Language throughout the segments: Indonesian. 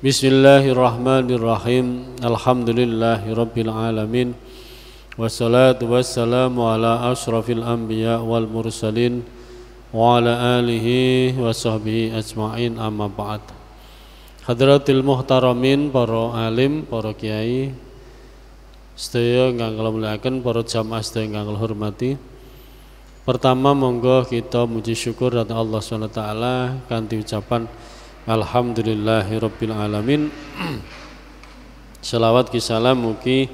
Bismillahirrahmanirrahim. Alhamdulillahirabbil alamin. Wassalatu wassalamu ala asyrafil anbiya wal mursalin wa ala alihi wa sahbihi ajma'in, amma ba'd. Hadratil muhtaramin, para alim, para kiai sedaya ingkang kula mulyakaken, para jamaah sedaya ingkang kula hormati. Pertama monggo kita muji syukur dhateng Allah Subhanahu wa taala kanthi ucapan Alhamdulillahirabbil alamin. Selawat kisalam mugi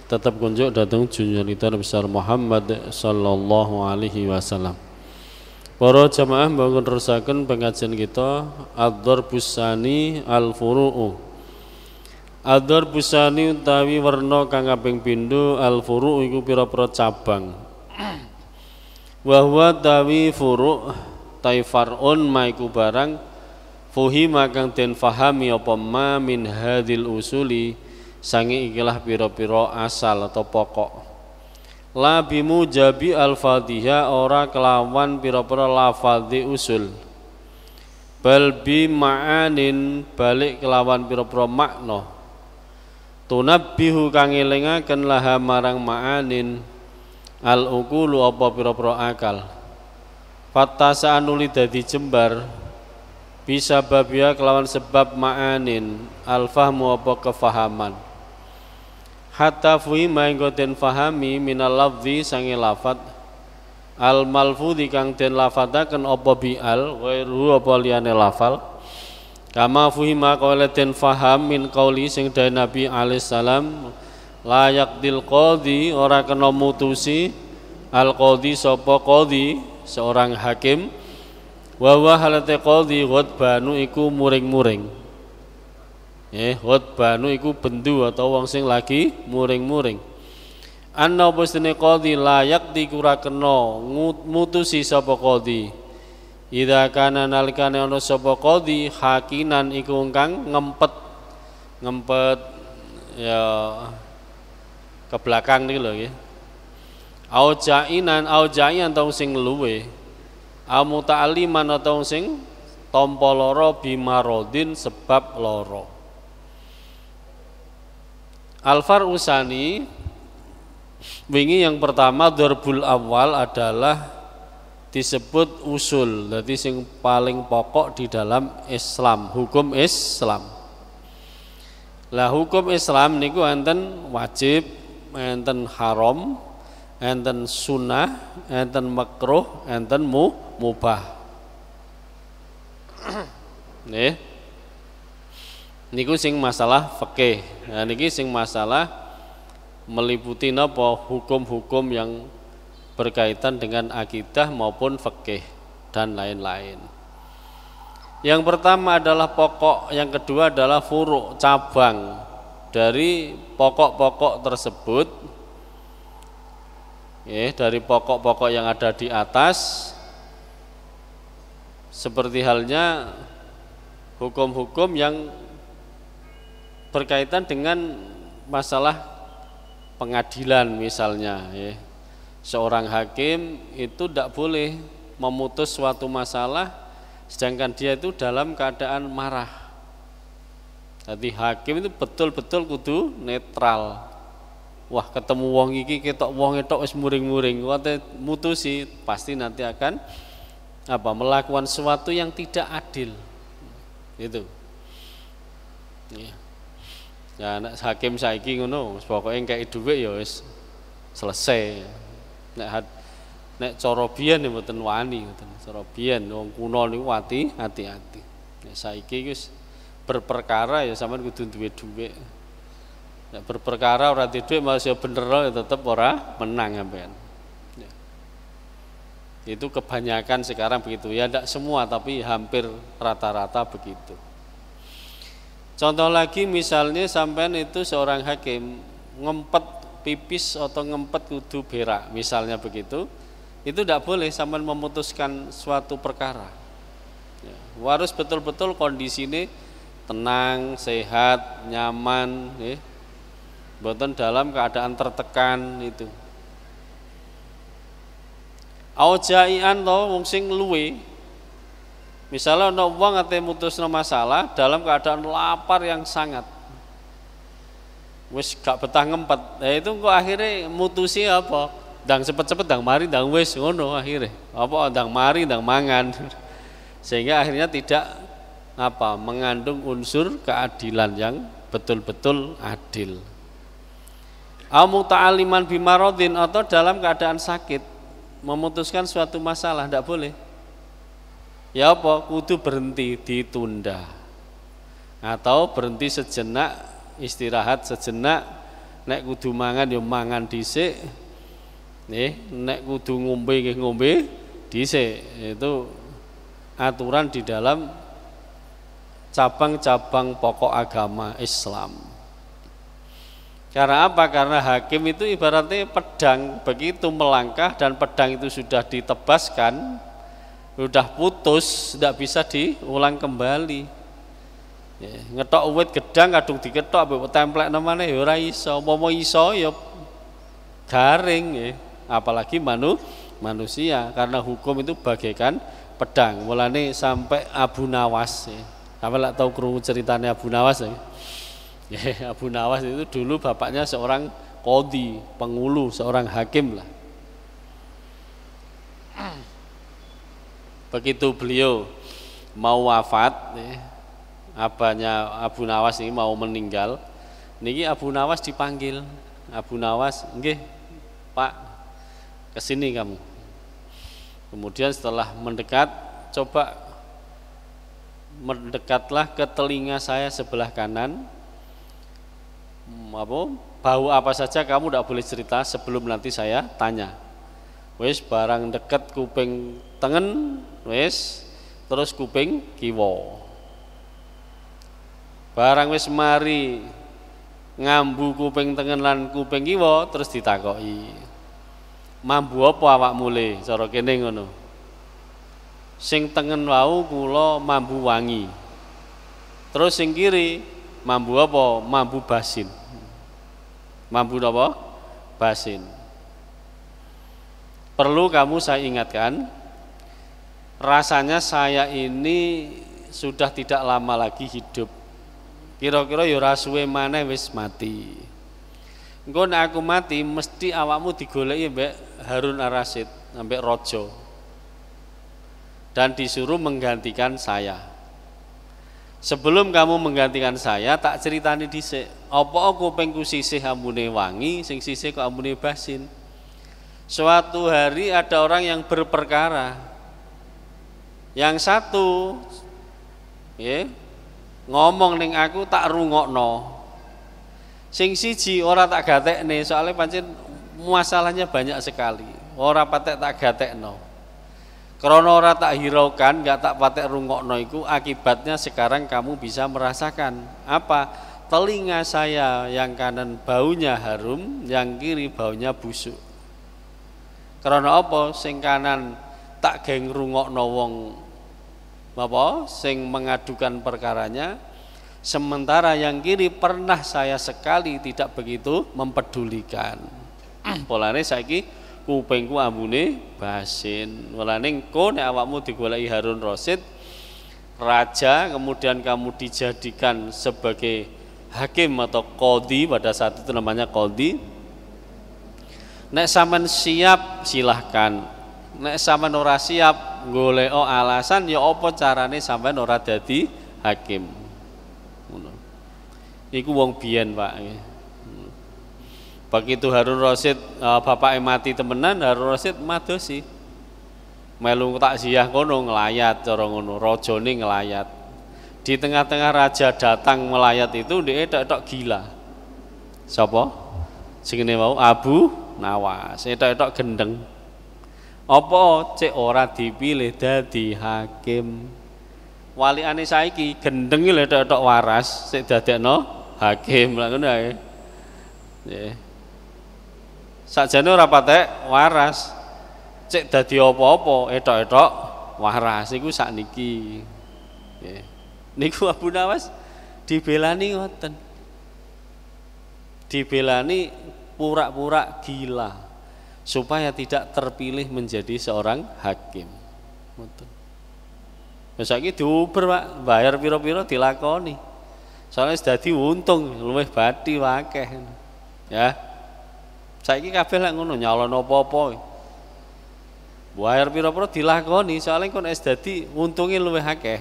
tetap kunjuk datang junjungan besar Muhammad sallallahu alaihi wasallam. Para jamaah bangun terusaken pengajian kita Ad-Darbusani Al-Furu'u. Ad-Darbusani utawi werna kang kaping pindho, Al-Furu'u iku pira-pira cabang. Wa huwa tawi furu' taifarun maiku barang fuhima kang den fahami apa ma min hadil usuli sangi ikilah pira-pira asal atau pokok. La bimujabi al-fadhiha, ora kelawan pira-pira lafadhi usul. Bal bi ma'anin, balik kelawan pira-pira makna. Tunabbihu kang elingaken laha marang ma'anin al-uqulu apa pira-pira akal. Fattasa anuli dadi jembar bisa babia kelawan sebab ma'anin al-fahmu apa kefahaman. Hatta fuhima ingko den fahami minal lafzi sange lafad al-malfudhi kang den lafadaken apa bi'al ghairu apa liyane lafal. Kama fuhima kawale den faham min qauli sing dawuh Nabi alaihi salam la yaqdil qadhi, ora kena mutusi al-qadhi sapa qadhi seorang hakim. Wa wa halate qadhi ghadbanu iku muring-muring. Ghadbanu iku bendu atau wong sing lagi muring-muring. Anna bastine qadhi layak dikura kena mutusi sapa qadhi. Idza kana nalikane ana sapa qadhi hakinan iku kang ngempet ya ke belakang niki lho nggih. Aujainan tong sing luwe. Amuta'aliman atau sing tampa lara bimarodin sebab lara. Al-Farusani wingi yang pertama darbul awal adalah disebut usul, jadi sing paling pokok di dalam Islam, hukum Islam. Lah hukum Islam niku enten wajib, enten haram, enten sunnah, enten makruh, enten mubah. Nih, niku sing masalah fikih. Nah niki sing masalah meliputi napa hukum-hukum yang berkaitan dengan akidah maupun fikih dan lain-lain. Yang pertama adalah pokok, yang kedua adalah furu', cabang dari pokok-pokok tersebut. Dari pokok-pokok yang ada di atas, seperti halnya hukum-hukum yang berkaitan dengan masalah pengadilan misalnya. Seorang hakim itu tidak boleh memutus suatu masalah sedangkan dia itu dalam keadaan marah. Jadi hakim itu betul-betul kudu netral. Wah ketemu wong iki ketok wong etok wis muring-muring, wate mutusi pasti nanti akan melakukan sesuatu yang tidak adil. Itu. Ya nek hakim saiki ngono, pokoke engkek dhuwit ya wis selesai. Nek cara biyen mboten wani ngoten. Cara biyen wong kuno niku hati-hati. Nek saiki wis berperkara ya sampean kudu duwe dhuwit. Nek berperkara ora duwe dhuwit masih bener ya tetep ora menang sampean. Ya. Itu kebanyakan sekarang begitu. Ya tidak semua tapi hampir rata-rata begitu. Contoh lagi misalnya sampean itu seorang hakim ngempet pipis atau ngempet kudu berak misalnya begitu. Itu tidak boleh sampean memutuskan suatu perkara. Ya. Harus betul-betul kondisi ini tenang, sehat, nyaman, mboten dalam keadaan tertekan itu. Aujaian to wong sing luwe Misalnya ana wong ate mutusno masalah dalam keadaan lapar yang sangat. Wis gak betah ngempet. Itu kok akhirnya mutusi apa? Ndang cepet-cepet ndang mari ndang wis ngono akhirnya. Apa ndang mari ndang mangan. Sehingga akhirnya tidak mengandung unsur keadilan yang betul-betul adil. Au ta'aliman bimaradin, atau dalam keadaan sakit memutuskan suatu masalah tidak boleh. Ya apa? Kudu berhenti, ditunda. Atau berhenti sejenak, istirahat sejenak. Nek kudu mangan ya mangan dhisik. Nek kudu ngombe nggih ngombe dhisik. Itu aturan di dalam cabang-cabang pokok agama Islam. Karena apa? Karena hakim itu ibaratnya pedang, begitu melangkah dan pedang itu sudah ditebaskan, sudah putus, tidak bisa diulang kembali. Ngetok uwit gedang kadung diketok mbok templek namanya ya ora iso, umpama iso ya garing apalagi manusia, karena hukum itu bagaikan pedang. Mulane sampai Abu Nawas. Sampai lak tahu krungu ceritanya Abu Nawas ya. Abu Nawas itu dulu bapaknya seorang qadhi, pengulu, seorang hakim lah. Begitu beliau mau wafat, abahnya Abu Nawas ini mau meninggal, niki Abu Nawas dipanggil. Abu Nawas, nggih Pak, kesini kamu. Kemudian setelah mendekat, coba mendekatlah ke telinga saya sebelah kanan. Bau apa saja kamu tidak boleh cerita sebelum nanti saya tanya. Wis barang deket kuping tengen, wis terus kuping kiwa. Barang wis mari ngambu kuping tengen lan kuping kiwa, terus ditakoki. Mambu apa awakmu le? Cara kene ngono. Sing tengen wau kula mambu wangi. Terus sing kiri mambu apa? Mambu basin. Mambu apa? Basin. Perlu kamu saya ingatkan, rasanya saya ini sudah tidak lama lagi hidup. Kira-kira ya ora suwe maneh wis mati. Engko nek aku mati mesti awakmu digoleki mbek Harun Ar-Rasyid sampai raja. Dan disuruh menggantikan saya. Sebelum kamu menggantikan saya, tak ceritani dhisik. Apa kupingku sisih ambune wangi, sing sisih kok ambune basin. Suatu hari ada orang yang berperkara. Yang satu ngomong ning aku tak rungokno. Sing siji ora tak gatekne, soalnya pancen masalahnya banyak sekali. Ora patek tak gatekno. Karena ora tak hiraukan, enggak tak patek rungokno iku, akibatnya sekarang kamu bisa merasakan apa? Telinga saya yang kanan baunya harum, yang kiri baunya busuk. Karena apa? Sing kanan tak geng rungokno wong sing mengadukan perkaranya, sementara yang kiri pernah saya sekali tidak begitu mempedulikan. Polane saiki kupingku ambune basin. Mulane engko nek awakmu digoleki Harun Rasyid raja, kemudian kamu dijadikan sebagai hakim atau qadhi, pada saat itu namanya qadhi. Nek sampean siap silahkan. Nek sampean ora siap golek alasan ya apa carane sampean ora dadi hakim. Ngono. Iku wong biyen, Pak. Begitu Harun Rasyid bapake mati temenan, Harun Rasyid madosi. Melu takziah kono nglayat cara ngono, rajane nglayat. Di tengah-tengah raja datang melayat itu dhek tok gila. Sapa? Sing ngene mau Abu Nawas, etok-etok gendeng. Apa cek ora dipilih dadi hakim? Walikane saiki gendeng lho etok-etok waras, sik dadekno hakim lha ngono ae. Nggih. Sakjane ora patek waras. Cek dadi apa-apa etok-etok waras iku sakniki. Nggih. Niku Abu Nawas dibelani ngoten. Dibelani pura-pura gila supaya tidak terpilih menjadi seorang hakim. Ngoten. Ya saiki diuber Pak, bayar pira-pira dilakoni. Soalnya dadi untung luwih bathi akeh. Ya. Saiki kabeh lek ngono nyalon apa-apa. Bayar pira-pira dilakoni soalnya kon dadi untunge luwih akeh.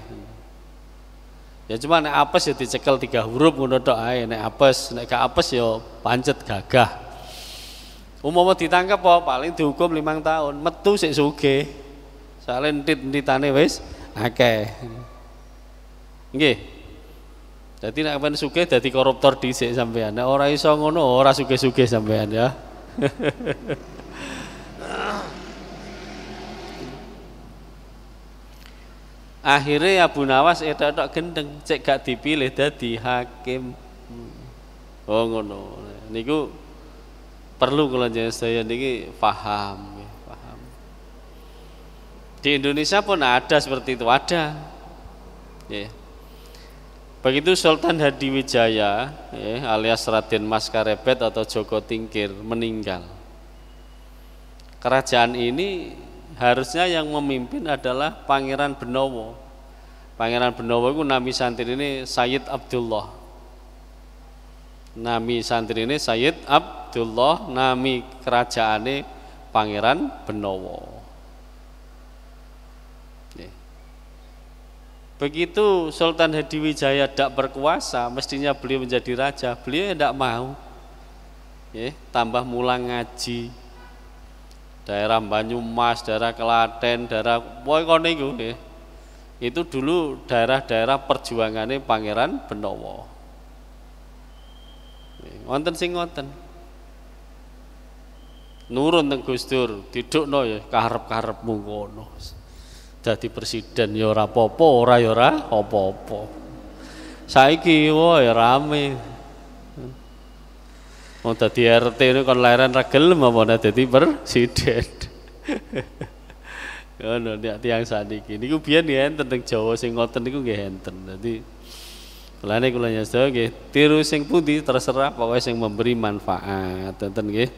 Ya cuma nek apes ya dicekel 3 huruf ngono tok ae, nek apes, nek gak apes ya pancet gagah. Umpama ditangkap paling dihukum 5 tahun, metu sik sugih. Soale entit-entitane wis akeh. Nggih. Dadi nek sampeyan sugih dadi koruptor dhisik sampean. Nek ora iso ngono ora sugih-sugih sampean ya. Akhirnya Abu Nawas etok-etok gendeng, cek gak dipilih dadi hakim. Oh ngono. Niku perlu kula jenengan sedaya niki paham, paham. Di Indonesia pun ada seperti itu, ada. Ya. Begitu Sultan Hadiwijaya, alias Raden Mas Karebet atau Joko Tingkir meninggal. Kerajaan ini harusnya yang memimpin adalah Pangeran Benowo. Pangeran Benowo itu nami santri ini Sayyid Abdullah. Nami santri ini Sayyid Abdullah, nami kerajaane Pangeran Benowo. Begitu Sultan Hadiwijaya tidak berkuasa, mestinya beliau menjadi raja, beliau tidak mau. Tambah mulang ngaji. Daerah Banyumas, daerah Klaten, daerah kono iku nggih. Itu dulu daerah-daerah perjuangannya Pangeran Benowo. Wonten sing ngoten. Nurun teng Gus Dur, didukno ya karep-karepmu ngono. Dadi presiden ya ora apa-apa, ora ya ora apa-apa. Saiki wae rame. Mau dadi RT ini kon leren ra gelem apa dadi presiden. Ngono nek tiyang saniki niku biyen ya enten teng Jawa sing ngoten niku nggih enten. Dadi lane kula nyasta nggih tiru sing pundi terserah pokoke sing memberi manfaat enten nggih.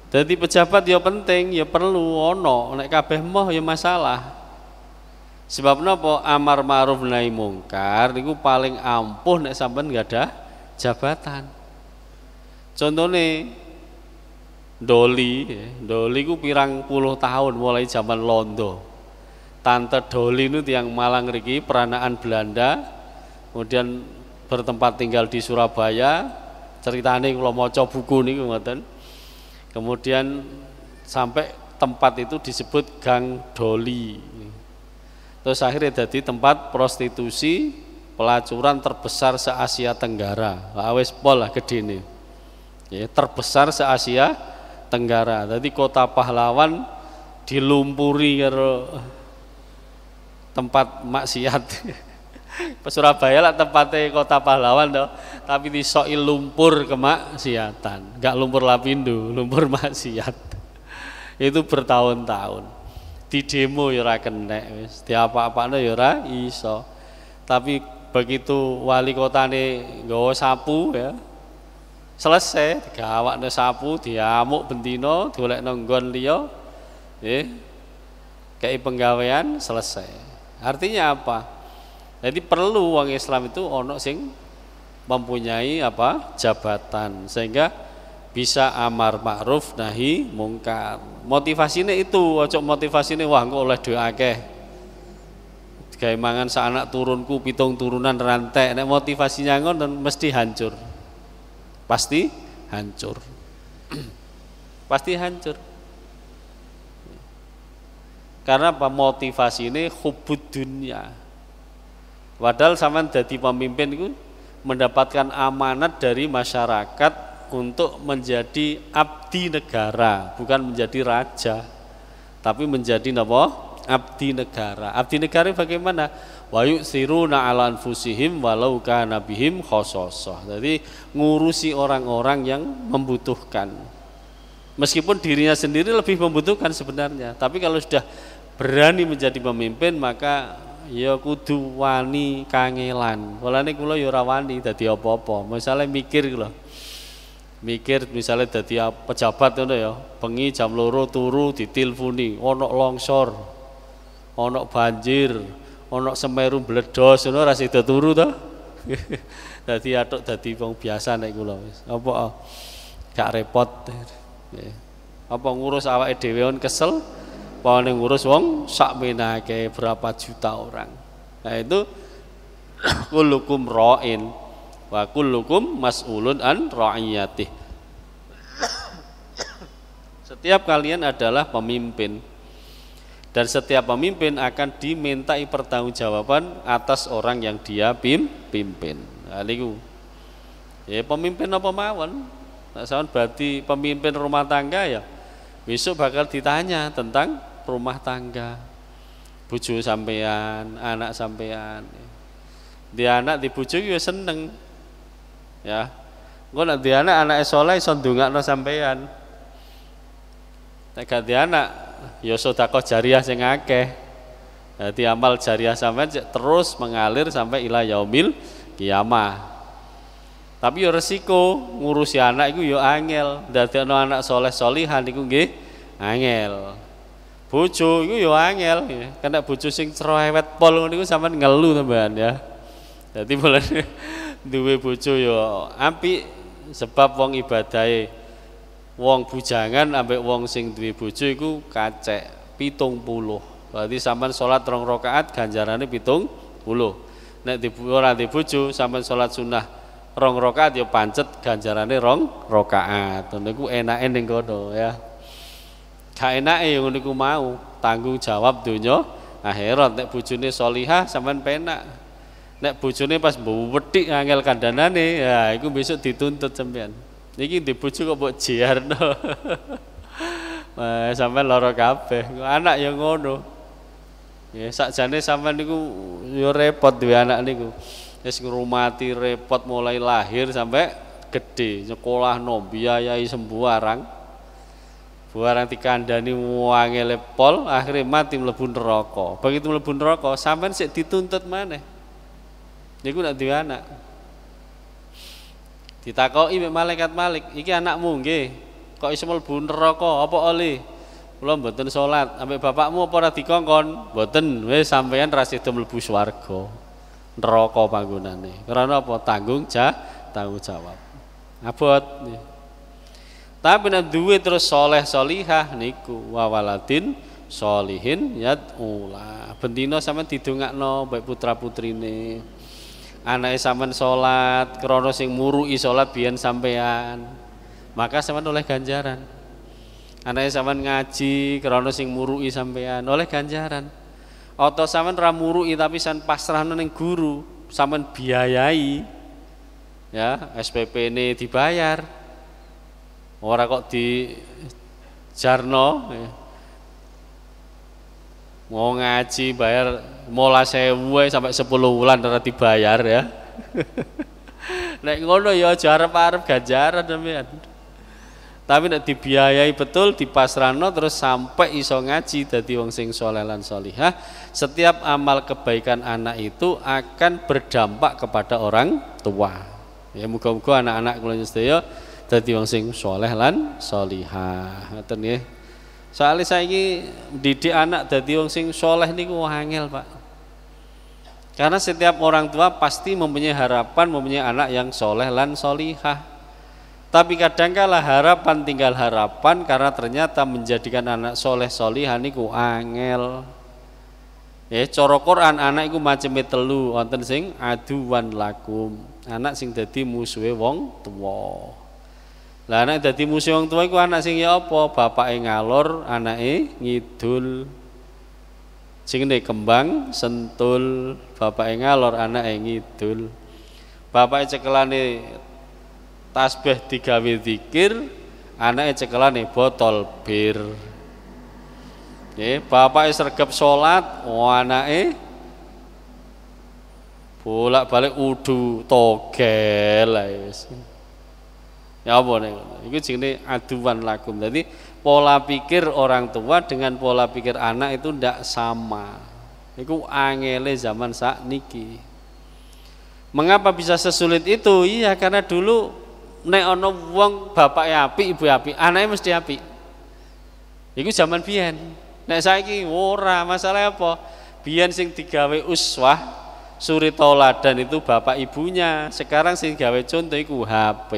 Dadi pejabat ya penting, ya perlu ono, nek kabeh moh ya masalah. Sebab napa amar ma'ruf nahi mungkar niku paling ampuh nek sampean gadah jabatan. Contohnya Doli ku pirang puluh tahun mulai zaman Londo. Tante Doli itu yang Malang riki peranaan Belanda, kemudian bertempat tinggal di Surabaya. Ceritane kula maca buku niku ngoten. Kemudian sampai tempat itu disebut Gang Doli. Terus akhirnya jadi tempat prostitusi pelacuran terbesar se-Asia Tenggara. Wis pol lah gedene. Ya, terbesar se-Asia Tenggara. Jadi kota pahlawan dilumpuri karo tempat maksiat. Surabaya lah tempatnya kota pahlawan toh, tapi disoki lumpur kemaksiatan. Enggak lumpur lapindo, lumpur maksiat. Itu bertahun-tahun. Di demo ya ora kenek wis, diapa-apane ya ora iso. Tapi begitu wali kotane nggawa sapu ya, selesai digawakne sapu diamuk bendina golekno nggon liya nggih kei penggawean selesai. Artinya apa? Jadi perlu wong Islam itu ono sing mempunyai apa? Jabatan sehingga bisa amar ma'ruf nahi mungkar. Motivasine itu, ojo motivasine wah engko oleh duit akeh. Gawe mangan sak anak turunku 7 turunan rantek. Nek motivasinya ngono mesti hancur. Pasti hancur. Pasti hancur. Karena apa? Motivasi ini hubbud dunya. Padahal sampean dadi pemimpin itu mendapatkan amanat dari masyarakat untuk menjadi abdi negara, bukan menjadi raja, tapi menjadi apa? Abdi negara. Abdi negara bagaimana? Wa yusiruna ala anfusihim walau kana bihim khososoh. Jadi ngurusi orang-orang yang membutuhkan. Meskipun dirinya sendiri lebih membutuhkan sebenarnya, tapi kalau sudah berani menjadi pemimpin maka ya kudu wani kangelan. Walane kula ya ora wani dadi apa-apa. Misale mikir lho. Mikir misalnya dadi pejabat ngono ya, bengi jam 2 turu diteleponi, ono longsor. ana banjir, ana Semeru meledos ngono ora sida turu to. Dadi atuk dadi wong biasa nek kula wis. Apa gak repot. Nggih. Apa ngurus awake dhewe on kesel, apa ngurus wong sak menake berapa juta orang. Nah itu kullukum ra'in wa kullukum mas'ulun an ra'iyatih. Setiap kalian adalah pemimpin dan setiap pemimpin akan dimintai pertanggungjawaban atas orang yang dia pimpin. Nah niku. Ya pemimpin apa mawon? Nek sampean berarti pemimpin rumah tangga ya besok bakal ditanya tentang rumah tangga. Bojo sampean, anak sampean. Di anak di bojo yo seneng. Ya. Engko nek di anak anake saleh iso ndongakno sampean. Nek gak di anak ya sedekah jariah sing akeh. Dadi amal jariah sampean terus mengalir sampai ila yaumil kiamah. Tapi ya resiko ngurusi anak iku ya angel. Dadekno anak saleh solihan iku nggih angel. Bojo iku ya angel. Kena bojo sing cerewet pol ngono iku sampean ngelu sampean ya. Dadi mulane duwe bojo ya apik sebab wong ibadahe wong bujangan ambek wong sing duwe bojo iku kacek 70. Berarti sampean salat 2 rakaat ganjarane 70. Nek ora di bojo sampean salat sunah 2 rakaat ya pancet ganjarane 2 rakaat. Niku enake ning kono ya. Gak enake ya ngono iku mau, tanggung jawab donya akhirat. Nek bojone salihah sampean penak. Nek bojone pas mbethik angel kandhanane, ya iku besok dituntut sampean. Niki di bojo kok mbok jiarno. Wah, sampean lara kabeh. Anak ya ngono. Ya sakjane sampean niku ya repot duwe anak niku. Wis ngrumati repot mulai lahir sampai gede, nyekolahno, biayai sembarang. Barang dikandani wangele pol, akhirnya mati mlebu neraka. Begitu mlebu neraka, sampean sik dituntut maneh. Niku nek duwe anak. Ditakoki mek malaikat Malik, iki anakmu nggih. Kok iso mlebu neraka? Apa oleh? Kula mboten salat, ambek bapakmu apa ora dikongkon? Mboten, wis sampean ra sida mlebu swarga. Neraka panggonane. Karena apa? Tanggung jawab. Abot. Tapi nek duwe terus soleh solihah niku wa waladin solihin yad'ula. Bendina sampean didongakno baik putra-putrine. Anake sampean salat, krana sing muruki salat biyen sampean. Maka sampean oleh ganjaran. Anake sampean ngaji, krana sing muruki sampean oleh ganjaran. Atau sampean ra muruki tapi sampean pasrahno ning guru, sampean biayai. Ya, SPP-ne dibayar. Ora kok di jarno ya. Mau ngaji bayar mola 1000 sampai 10 bulan ora dibayar ya. Nek ngono ya aja arep-arep ganjaran sampean. Tapi nek dibiayai betul dipasrahno terus sampai iso ngaji dadi wong sing saleh lan salihah, setiap amal kebaikan anak itu akan berdampak kepada orang tua. Ya muga-muga anak-anak kula sedaya dadi wong sing saleh lan salihah. Ngoten nggih. Soale saiki didik anak dadi wong sing saleh niku angel, Pak. Karena setiap orang tua pasti mempunyai harapan mempunyai anak yang saleh lan salihah. Tapi kadangkala harapan tinggal harapan karena ternyata menjadikan anak saleh salihah niku angel. Ya cara Quran anak iku maceme telu, wonten sing aduwan lakum. Anak sing dadi musuhe wong tuwa. Lah anak dadi musuh wong tuwa iku anak sing ya apa? Bapake ngalor, anake ngidul. Jenenge kembang sentul, bapake ngalor, anake ngidul. Bapake cekelane tasbih digawe zikir, anake cekelane botol bir. Nggih, bapake sregep salat, anake bolak-balik udu togel wis. Ya apa niku? Iku jenenge aduwan lakum. Jadi pola pikir orang tua dengan pola pikir anak itu ndak sama. Iku angele zaman sakniki. Mengapa bisa sesulit itu? Iya karena dulu nek ana wong bapake apik, ibu apik, anake mesti apik. Iku zaman biyen. Nek saiki ora, masalah apa? Biyen sing digawe uswah suri tauladan itu bapak ibunya. Sekarang sing gawe contoh iku HP.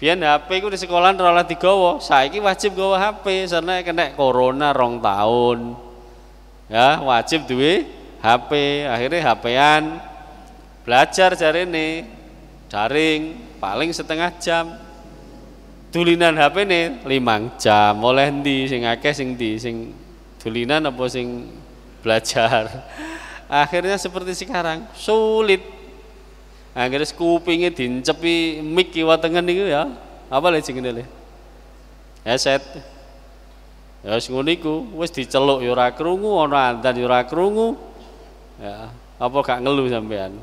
Biyen HP iku di sekolahan ora oleh digawa, saiki wajib gawa HP karena kena corona 2 tahun. Ya, wajib duwe HP, akhirnya HP-an belajar jarene daring paling setengah jam. Dulinan HP nih 5 jam, oleh ndi sing akeh sing dulinan apa sing belajar. Akhirnya seperti sekarang sulit. Akhirnya kupingnya dincepi mic kiwa tengen niku ya. Apa le jenenge le? Headset. Ya wis ngono iku, wis diceluk ya ora krungu, ana adzan ya ora krungu. Ya, apa gak ngeluh sampean?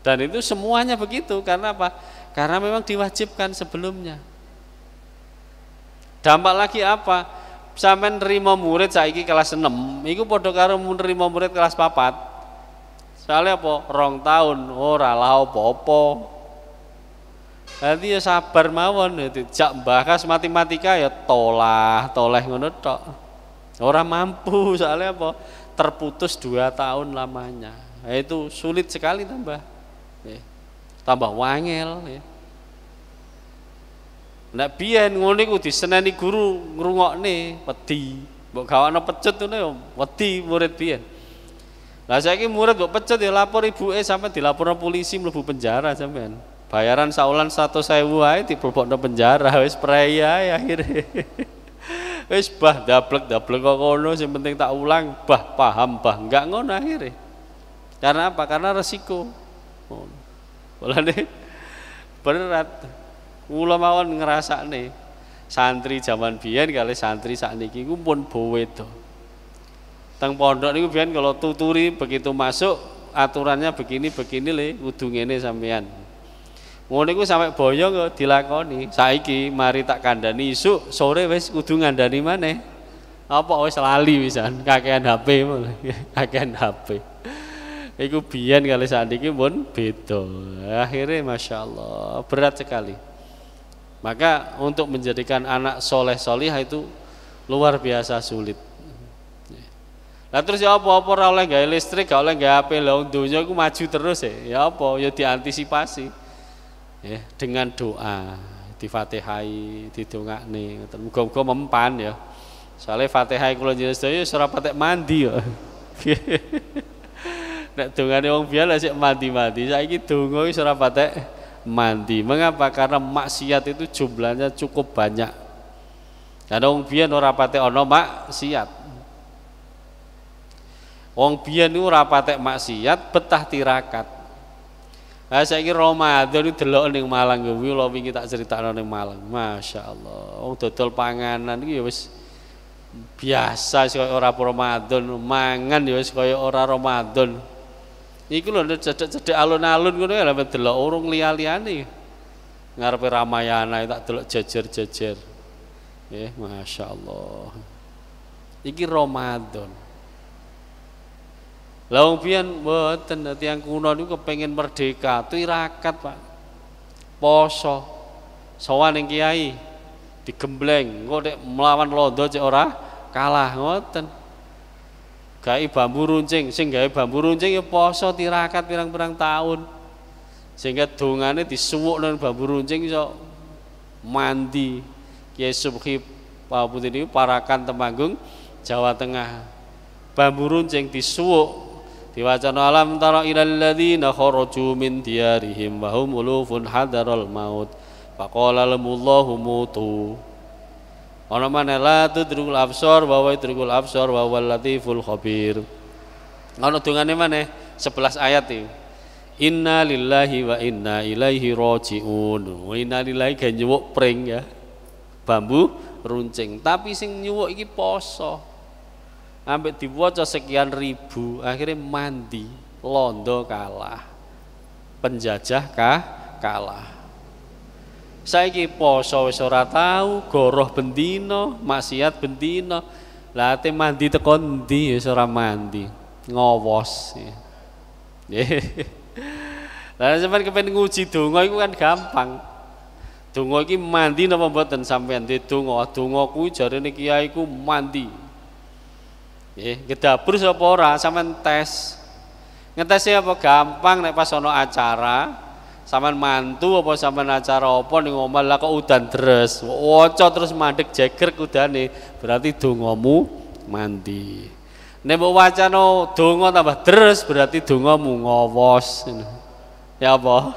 Dan itu semuanya begitu karena apa? Karena memang diwajibkan sebelumnya. Dampak lagi apa? Sampean nerima murid saiki kelas 6, iku padha karo nerima murid kelas 4. Soalnya apa? 2 tahun ora lah apa-apa. Nanti ya sabar mawon, jak bahas matematika ya toleh ngono tok. Ora mampu soalnya apa? Terputus 2 tahun lamanya. Nah, itu sulit sekali tambah. Tambah wangel ya. Nek biyen ngono iku diseneni guru ngrungokne wedi. Mbok gawane pecut ngono ya wedi murid biyen. Lah saiki murid mbok pecut ya lapor ibuke sampe dilaporno polisi mlebu penjara sampean. Bayaran saulan 100.000 ae diblebokno penjara wis prei ae akhire. Wis bah dablek-dablek kok ngono sing penting tak ulang bah paham bah enggak ngono akhire. Karena apa? Karena resiko. Mulane berat. Kula mawon ngrasakne santri zaman biyen kali santri sakniki ku pun beda. Teng pondok niku biyen kalau tuturi begitu masuk aturannya begini le kudu ngene sampean. Ngono iku sampe boyong kok dilakoni. Saiki mari tak kandhani isuk sore wis kudu ngandani maneh. Apa wis lali wisan kakean HP malah. Kakean HP. Iku biyen kali sakniki pun beda. Akhirnya Masya Allah berat sekali. Maka untuk menjadikan anak soleh solihah itu luar biasa sulit. Lah terus ya apa ora oleh gawe listrik, gak oleh gawe HP, lha donya iku maju terus ya. Ya apa ya diantisipasi. Ya, dengan doa, di-Fatihai, didongakne, ngoten. Muga-muga mempan ya. Soale Fatihah kula jenengan sedaya ora patek mandi ya. Nek dongane wong biyen sik mandi-mandi, saiki donga wis ora patek mandi. Mengapa? Karena maksiat itu jumlahnya cukup banyak. Karena wong biyen ora patek ana maksiat. Wong biyen niku ora patek maksiat, betah tirakat. Lah saiki Ramadan iki delok ning Malang kuwi lho wingi tak critakno ning Malang. Masyaallah. Wong dodol panganan iki ya wis biasa kaya ora Ramadan, mangan ya wis kaya ora Ramadan. Iku lho cedek-cedek alun-alun ngono ya lha delok urung liya-liyane. Ngarepe Ramayana tak delok jejer-jejer. Nggih, masyaallah. Iki Ramadan. Lah wong pian mboten tiyang kuno niku kepengin merdeka, tirakat, Pak. Poso. Sowan ning kiai digembleng, engko nek melawan londo cek ora kalah ngoten. Gawe bambu runcing, sing gawe bambu runcing ya poso tirakat pirang-pirang tahun. Sehingga dongane disuwuk nang bambu runcing iso mandi. Kiai Subhi Pak Putri niku Parakan Temanggung, Jawa Tengah. Bambu runcing disuwuk diwacana alam tara ilal ladzina kharaju min diyarihim wa hum ulufun hadaral maut faqala lahumullahu mutu ana maneh la tudrikul absar wa yudrikul absar wa huwal latiful khabir. Ana dongane maneh 11 ayat iki. Inna lillahi wa inna ilaihi rajiun. Inna lillahi ga nyuwuk pring ya. Bambu runcing, tapi sing nyuwuk iki poso. Ambek diwaca sekian ribu, akhirnya mandi, londo kalah, penjajah kalah. Saiki poso wis ora tau, goroh bendino, maksiat bendino. Lah ate mandi teko ndi wis ora mandi, ngowos. Lah sampeyan kepen nguji donga iku kan gampang. Donga iki mandi napa mboten sampean ndedonga? Donga kuwi jarene kiai ku mandi. Nggih, kedabur sapa ora sampean tes. Ngetese apa gampang nek pas ana acara, sampean mantu apa sampean acara apa ning omah lah kok udan deres. Waca terus mandek jegrek udane, berarti dongamu mandi. Nek mbok wacana donga tambah deres berarti dongamu ngowos. Ya apa?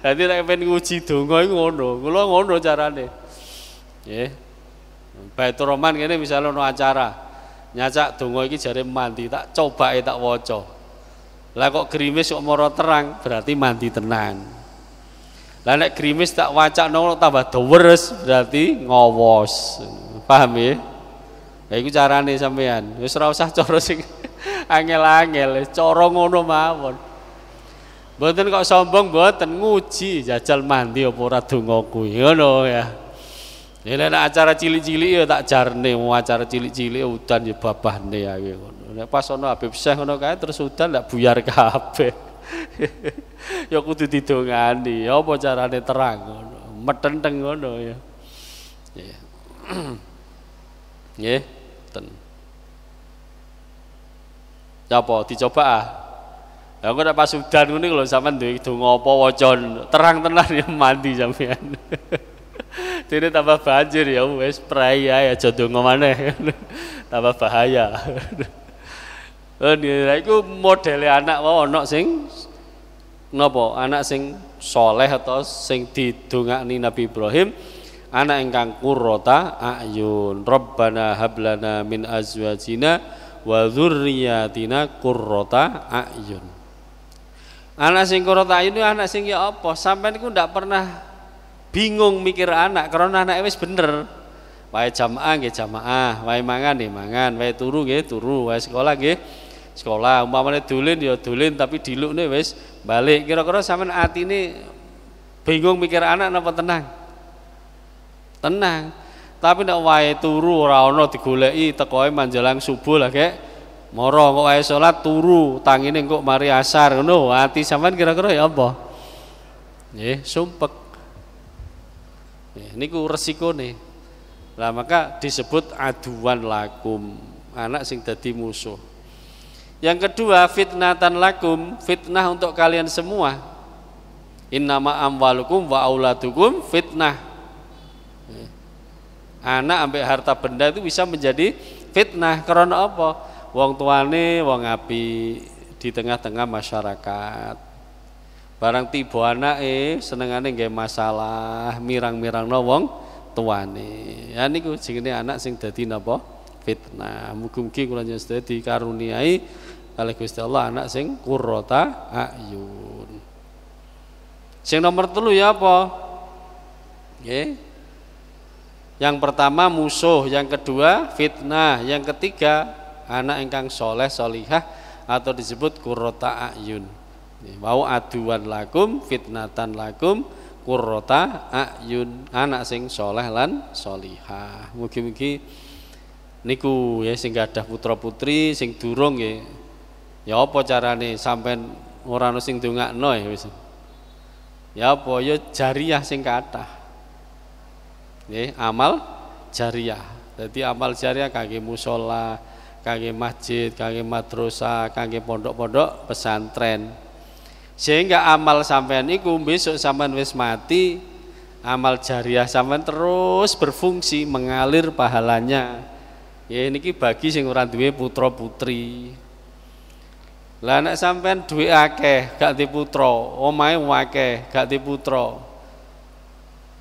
Dadi nek pengen nguji donga iku ngono. Kula ngono carane. Nggih. Baitur Rahman kene misalnya ono acara. Nyacak donga iki jare mandi, tak cobake tak waca. Lah kok gerimis kok mara terang, berarti mandi tenan. Lah nek gerimis tak wacakno tambah deres, berarti ngowos. Paham ya? Ya iku carane sampean. Wis ora usah cara sing angel-angel, cara ngono mawon. Mboten kok sombong mboten nguji jajal mandi apa ora donga kuwi ngono ya. Nek acara cilik-cilik ya tak jarne, mau acara cilik-cilik udan ya babahne ya ngono. Nek pas ana Habib Syekh ngono kae terus udan ndak buyar kabeh. Ya kudu didongani, ya apa carane terang ngono. Metenteng ngono ya. Nggih. Nggih, ten. Ya apa dicoba ah. Ya kok nek pas udan ngene lho sampean duwe donga apa waca terang tenan ya mandi sampean. Dene tambah banjir ya wis prai ya aja donga maneh. Tambah bahaya. Lha iku modele anak wae ana sing napa? Anak sing saleh atau sing didongakni Nabi Ibrahim, anak ingkang qurrata ayun. Rabbana hablana min azwajina wa dzurriyyatina qurrata ayun. Anak sing qurrata ayun anak sing ya apa? Sampeyan iku ndak pernah bingung mikir anak karena anake wis bener. Wae jamaah nggih jamaah, wae mangan nggih mangan, wae turu nggih turu, wae sekolah nggih sekolah. Umpamane dolen ya dolen tapi dilukne wis balik. Kira-kira sampean atine bingung mikir anak napa tenang? Tenang. Tapi nek wae turu ora ana digoleki tekoe menjelang subuh lah kek mara kok wae salat turu, tangine kok mari asar ngono. Ati sampean kira-kira ya apa? Nggih, sumpek. Niku resikone. Lah maka disebut aduan lakum, anak sing dadi musuh. Yang kedua fitnatan lakum, fitnah untuk kalian semua. Innama amwalukum wa auladukum fitnah. Anak ambek harta benda itu bisa menjadi fitnah karena apa? Wong tuane wong apik di tengah-tengah masyarakat. Barang tiba anake senengane nggih masalah, mirang-mirangno wong tuane. Ya niku jenenge anak sing dadi napa? Fitnah. Mugi-mugi kula njenengan dikaruniai kalih Gusti Allah anak sing qurrata ayun. Sing nomor 3 ya apa? Nggih. Yang pertama musuh, yang kedua fitnah, yang ketiga anak ingkang soleh solihah atau disebut qurrata ayun. Mau aduan lakum fitnatan lakum qurrata ayun, anak sing soleh lan solihah. Mugi-mugi niku ya sing gadah putra-putri sing durung nggih. Ya apa carane sampean ora ono sing ndongakno ya wis. Ya apa ya jariah sing kathah. Nggih, amal jariah. Jadi amal jariah kangge musala, kangge masjid, kangge madrasah, kangge pondok-pondok pesantren. Sehingga amal sampean iku besok sampean wis mati, amal jariah sampean terus berfungsi mengalir pahalanya. Ya niki bagi sing ora duwe putra-putri. Lah nek sampean duwe akeh gak di putra, omahe akeh gak di putra.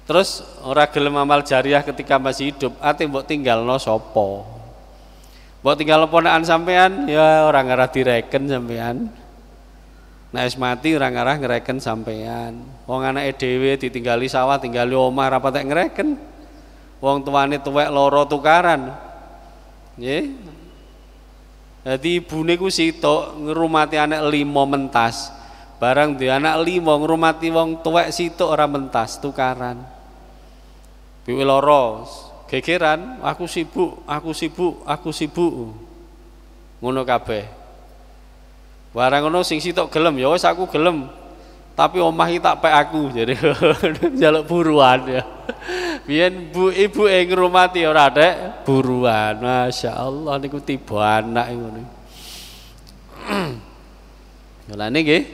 Terus ora gelem amal jariah ketika masih hidup, ate mbok tinggalno sapa? Mbok tinggal ponakan sampean ya ora ngarah direken sampean. Nek wis mati ora ngarah ngreken sampean. Wong anake dhewe ditinggali sawah, tinggali omah ora patek ngreken. Wong tuane tuwek loro tukaran. Nggih. Dadi ibune ku sitok ngrumati anak 5 mentas. Barang duwe anak 5 ngrumati wong tuwek sitok ora mentas tukaran. Piwe loro gegeran, aku sibuk, aku sibuk, aku sibuk. Ngono kabeh. Barang ngono sing sitok gelem ya wis aku gelem. Tapi omah iki tak pek aku jadi njaluk buruan ya. Biyen ibu ngrumati ora Dek, buruan. Masyaallah niku tiba anak ngono. Lah niki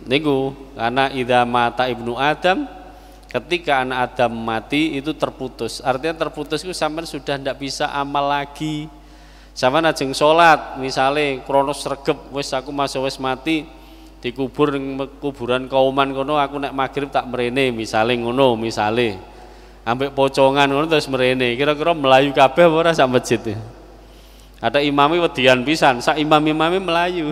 niku karena idza mata ibnu Adam, ketika anak Adam mati itu terputus. Artinya terputus itu sampean sudah ndak bisa amal lagi. Sampean ajeng salat, misale krono sregep wis aku masuk wis mati dikubur ning kuburan kauman kono aku nek magrib tak mrene misale ngono misale. Ambek pocongan ngono terus mrene. Kira-kira melayu kabeh apa ora sak masjid. Ada imami wedian pisan, sak imam-imame melayu.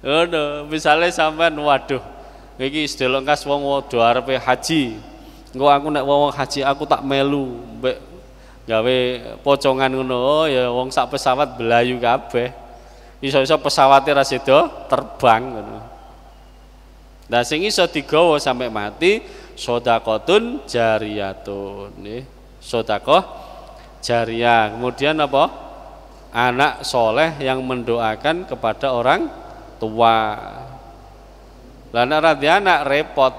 Ngono, misale sampean waduh iki sedelok kas wong do arepe haji. Engko aku nek wong haji aku tak melu mbek gawe pocongan ngono. Oh ya wong sak pesawat belayu kabeh. Iso-iso pesawate ra sedo terbang ngono. Lah sing iso digawa sampai mati sedekahun jariyatun nggih. Sedekah jariyah. Kemudian apa? Anak soleh yang mendoakan kepada orang tua. Lah nek ora di anak repot.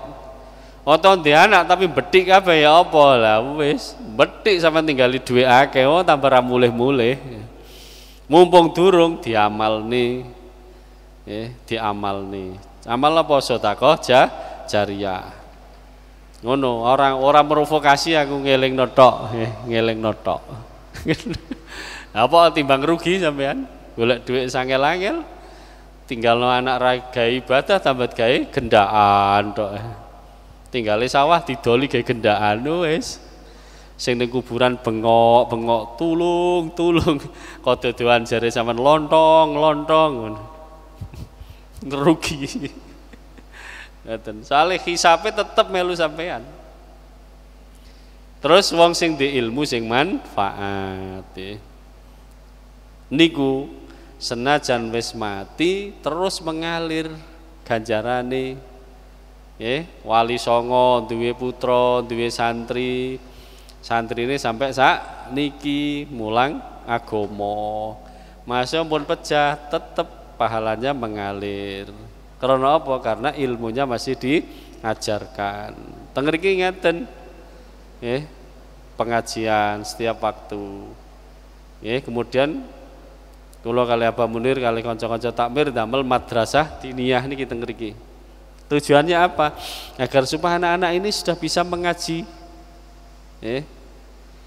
Oto di anak tapi betik kabeh ya apa lah wis. Betik sampe tinggali duwe akeh oh tambah ra mulih-mulih. Mumpung durung diamalni. Diamalni. Amal apa sedekah jariyah. Ngono, orang provokasi aku ngelingno tok, ngelingno tok. Apa timbang rugi sampean? Golek dhuwit sangel-angel. Tinggalno anak ra gawe ibadah tambah gawe gendaan tok. Tinggale sawah didoli gawe gendaan wis. Sing ning kuburan bengok tulung kododoan jare sampean lontong ngono. Rugi. Ngoten. Soale hisabe tetep melu sampean. Terus wong sing di ilmu sing manfaat niku senajan wis mati terus mengalir ganjarane wali songo duwe putra duwe santri ini sampai sak niki mulang agama masa pun pecah tetap pahalanya mengalir karena apa? Karena ilmunya masih diajarkan tengriki ngeten pengajian setiap waktu kemudian kula kali Abah Munir kali kanca-kanca takmir damel madrasah diniyah niki teng mriki. Tujuannya apa? Agar supaya anak-anak ini sudah bisa mengaji.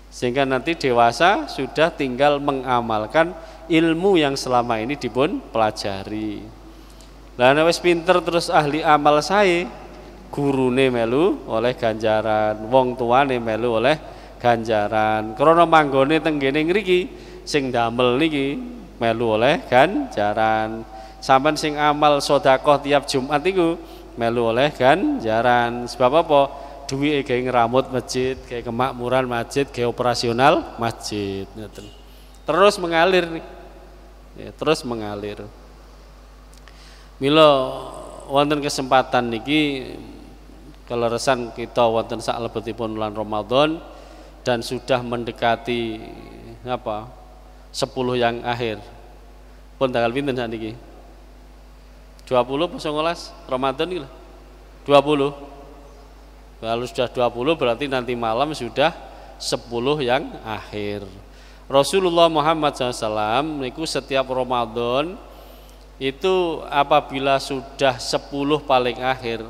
Sehingga nanti dewasa sudah tinggal mengamalkan ilmu yang selama ini dipun pelajari. Lah nek wis pinter terus ahli amal sae, gurune melu oleh ganjaran, wong tuane melu oleh ganjaran. Krana manggone teng kene ngriki sing damel niki melu oleh ganjaran. Sampeyan sing amal sedekah tiap Jumat iku melu oleh ganjaran. Sebab apa? Duwike gawe ngramut masjid, gawe kemakmuran masjid, gawe operasional masjid ngoten. Terus mengalir terus mengalir. Mila wonten kesempatan niki keleresan kita wonten saklebetipun bulan Ramadan dan sudah mendekati 10 yang akhir. Pun tanggal pinten sakniki? 20 apa 19 Ramadan iki lho. 20. Kalau sudah 20 berarti nanti malam sudah 10 yang akhir. Rasulullah Muhammad SAW niku setiap Ramadan itu apabila sudah 10 paling akhir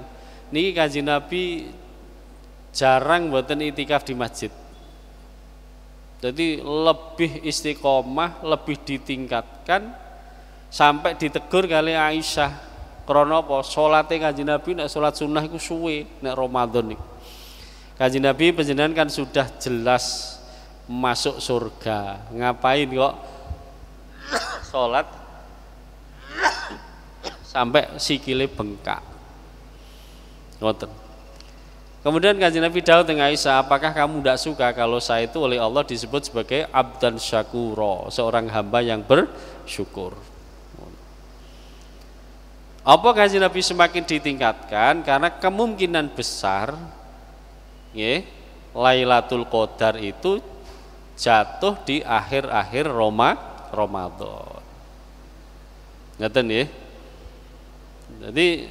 niki Kanjeng Nabi jarang mboten itikaf di masjid. Jadi lebih istiqomah, lebih ditingkatkan sampai ditegur kali Aisyah. Krana apa? Salate Kanjeng Nabi nek salat sunah iku suwe nek Ramadan niku. Kanjeng Nabi panjenengan kan sudah jelas masuk surga. Ngapain kok salat sampai sikile bengkak. Ngoten. Kemudian Kanjeng Nabi dawuh dengan Aisyah, apakah kamu tidak suka kalau saya itu oleh Allah disebut sebagai abdan syakura, seorang hamba yang bersyukur. Apa Kanjeng Nabi semakin ditingkatkan? Karena kemungkinan besar Lailatul Qadar itu jatuh di akhir-akhir Ramadan. Ngeten nggih. Jadi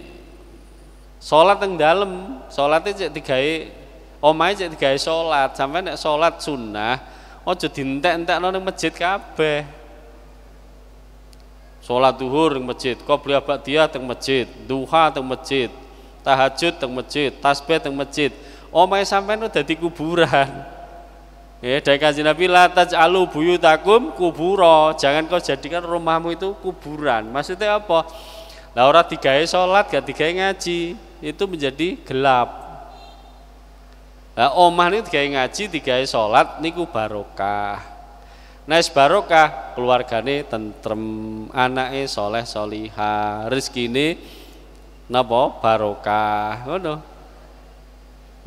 salat teng dalem, salate cek digawe omahe cek digawe salat. Sampai nek salat sunnah aja dientek-entekno ning masjid kabeh. Salat zuhur ning masjid, qobliyah ba'diyah teng masjid, duha teng masjid, tahajud teng masjid, tasbih teng masjid. Omahe sampean dadi kuburan. Ya, dari Kanjeng Nabi la taj'alu buyutakum kubura. Jangan kau jadikan rumahmu itu kuburan. Maksudnya apa? Lah ora digawe salat, gak digawe ngaji, itu menjadi gelap. Lah omah niku digawe ngaji, digawe salat niku barokah. Nek barokah, keluargane tentrem, anake soleh solihah, rezekine napa barokah. Ngono.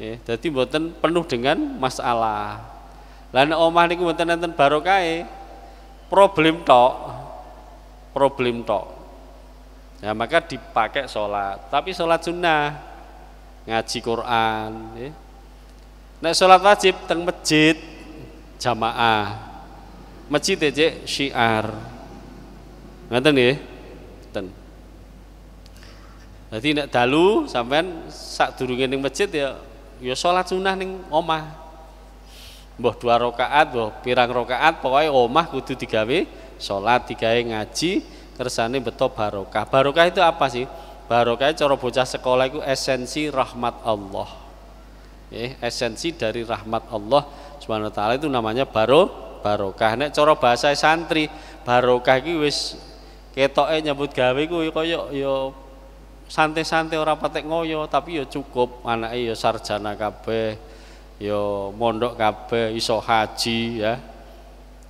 Ya, dadi mboten penuh dengan masalah. Lah nek omah niku mboten enten barokahe, problem tok. Ya maka dipakai sholat, tapi sholat sunnah, ngaji Quran. Ya. Nek sholat wajib teng masjid jamaah, masjid aja syiar. Ngoten nggih, ten. Jadi nek dalu sampean sadurunge ning masjid ya sholat sunnah ning omah. Mbah 2 rakaat, mbah pirang rakaat, pokoknya omah kudu digawe salat, digawe ngaji, kersane beto barokah. Barokah itu apa sih? Barokah cara bocah sekolah itu esensi rahmat Allah. Esensi dari rahmat Allah Subhanahu wa taala itu namanya barokah. Nek cara bahasa santri, barokah iki wis ketoke nyambut gawe kuwi kaya ya santai-santai ora patek ngoyo, tapi ya cukup anake ya sarjana kabeh. Yo mondok kabeh iso haji ya.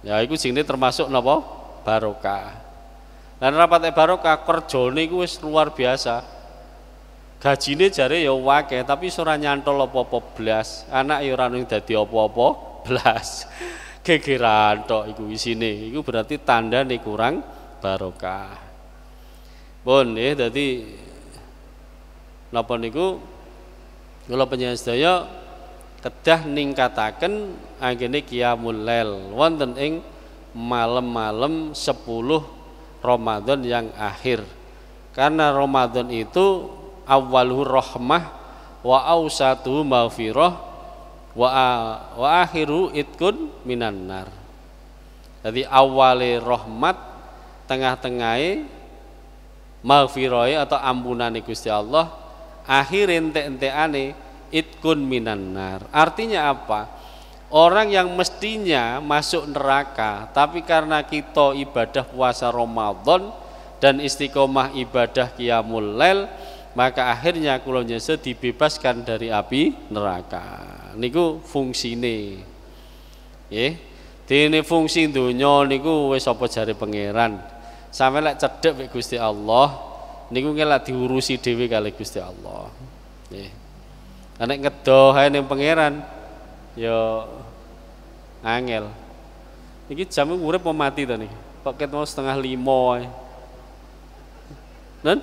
Ya iku jenenge termasuk napa? Barokah. Lan rapate barokah kerjane iku wis luar biasa. Gajine jare ya akeh tapi ora nyantol apa-apa blas. Anak ya ora ning dadi apa-apa blas. Gegeran tok iku isine. Iku berarti tandane kurang barokah. Pun nggih dadi napa niku kula panjenengan sedaya kedah ningkataken anggene qiyamul lail wonten ing malam-malam 10 Ramadan yang akhir. Karena Ramadan itu awwaluhu rahmah wa ausatuhu maghfirah wa akhiru itkun minan nar. Jadi awale rahmat, tengah-tengahe maghfirah atau ampunane Gusti Allah, akhir entek-entekane itkun minan nar. Artinya apa? Orang yang mestinya masuk neraka, tapi karena kita ibadah puasa Ramadan dan istiqomah ibadah qiyamul lail, maka akhirnya kula nyese dibebaskan dari api neraka. Niku fungsine. Nggih. Dene fungsi donya niku wis apa jare pangeran. Sampe lek cedhek mek Gusti Allah, niku lek diurusi dhewe kali Gusti Allah. Nggih. Nek ngedoh ae ning pangeran ya angel. Iki jam urip apa mati to niki? Kok ket mau 4:30 ae. Nen?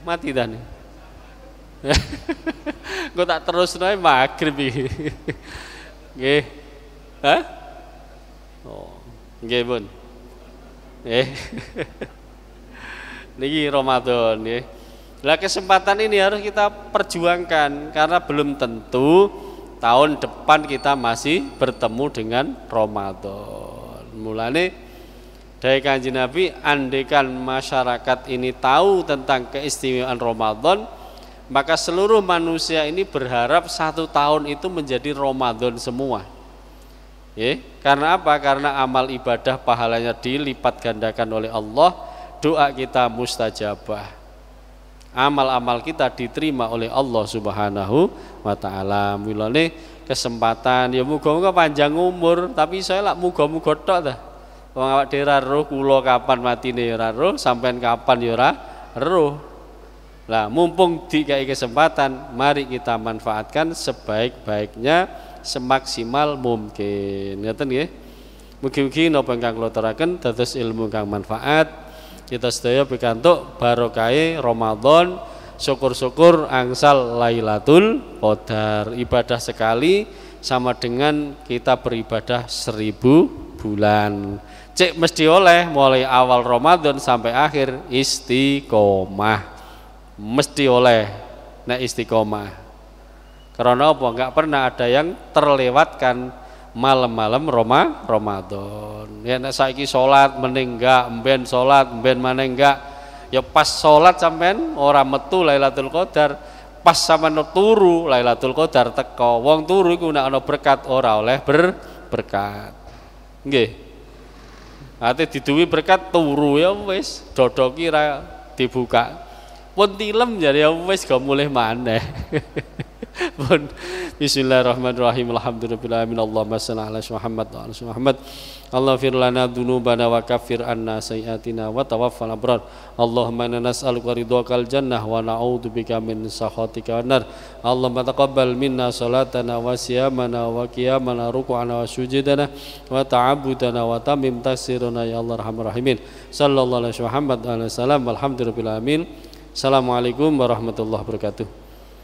Mati ta nih. Engko tak terusno ae magrib iki. Nggih. Hah? Oh, nggih, Bun. Nggih. Niki Ramadan nggih. Lah kesempatan ini harus kita perjuangkan karena belum tentu tahun depan kita masih bertemu dengan Ramadan. Mulane dari Kanjeng Nabi, andaikan masyarakat ini tahu tentang keistimewaan Ramadan, maka seluruh manusia ini berharap 1 tahun itu menjadi Ramadan semua. Karena apa? Karena amal ibadah pahalanya dilipat gandakan oleh Allah, doa kita mustajabah. Amal-amal kita diterima oleh Allah Subhanahu wa taala. Mulane kesempatan ya muga-muga panjang umur, tapi saya lak muga-muga tok ta. Wong awak dhewe ora roh kula kapan matine ya ora roh, sampean kapan ya ora roh. Lah mumpung dikai kesempatan, mari kita manfaatkan sebaik-baiknya, semaksimal mungkin. Ngoten nggih. Mugi-mugi napa ingkang kula aturaken dados ilmu kang manfaat. Kita sedaya pikantuk barokahe Ramadan, syukur-syukur angsal Lailatul Qadar. Ibadah sekali sama dengan kita beribadah 1000 bulan. cek mesti oleh mulai awal Ramadan sampai akhir istiqomah, mesti oleh nek istiqomah. Karena apa? Enggak pernah ada yang terlewatkan malam-malam Ramadan. Ya nek saiki salat mending enggak, mben salat mben maneh enggak. Ya pas salat sampean ora metu Lailatul Qadar, pas sampean turu Lailatul Qadar teko. Wong turu iku nek ana berkat ora oleh berkat. Nggih. Ate diduwi berkat turu ya wis dodoki ra dibuka. Pun tilem jadi ya wis gak mulih maneh. Pun bismillahirrahmanirrahim. Alhamdulillahirabbil alamin. Allahumma shalli ala Muhammad wa ala Muhammad. Allahumma fir lana dzunubana wa kaffir anna sayyi'atina wa tawaffana abrar. Allahumma inna nas'aluka ridhakal jannah wa na'udzubika min sakhatika wan nar. Allahumma taqabbal minna salatana wa siyamana wa qiyamana ruku'ana wa sujudana wa ta'abbudana wa tamim tasiruna ya Allah arhamar rahimin. Sallallahu alaihi Muhammad wa ala salam. Alhamdulillahirabbil alamin. Assalamualaikum warahmatullahi wabarakatuh.